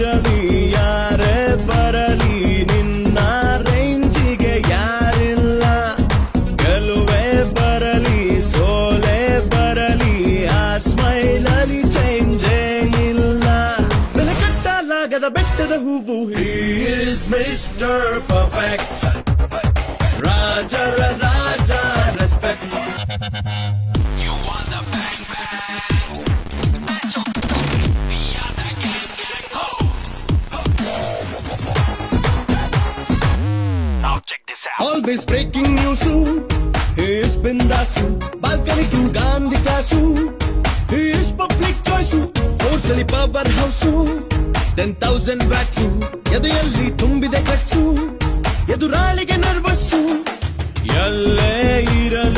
ಇರಲಿ ಯಾರೇ ಬರಲಿ ನಿನ್ನ ರೇಂಜಿಗೆ ಯಾರಿಲ್ಲ ಗೆಲುವೆ ಬರಲಿ ಸೋಲೆ ಬರಲಿ ಆ ಸ್ಮೈಲಲ್ಲಿ ಚೇಂಜೇ ಇಲ್ಲ ಬೆಲೆ ಕಟ್ಟಲಾಗದ ಬೆಟ್ಟದ ಹೂವು He is Mr. Perfect ರಾಜರ ರಾಜ respect Always breaking news. He is bindasu. Balcony to Gandhi Kasu. He is public choice. Forcefully powerhouse. 10,000 watts. ಎದೆಯಲ್ಲಿ ತುಂಬಿದೆ ಕಚ್ಚು ಎದುರಾಳಿಗೆ ನರ್ವಸ್ಸು ಎಲ್ಲೇ ಇರಲಿ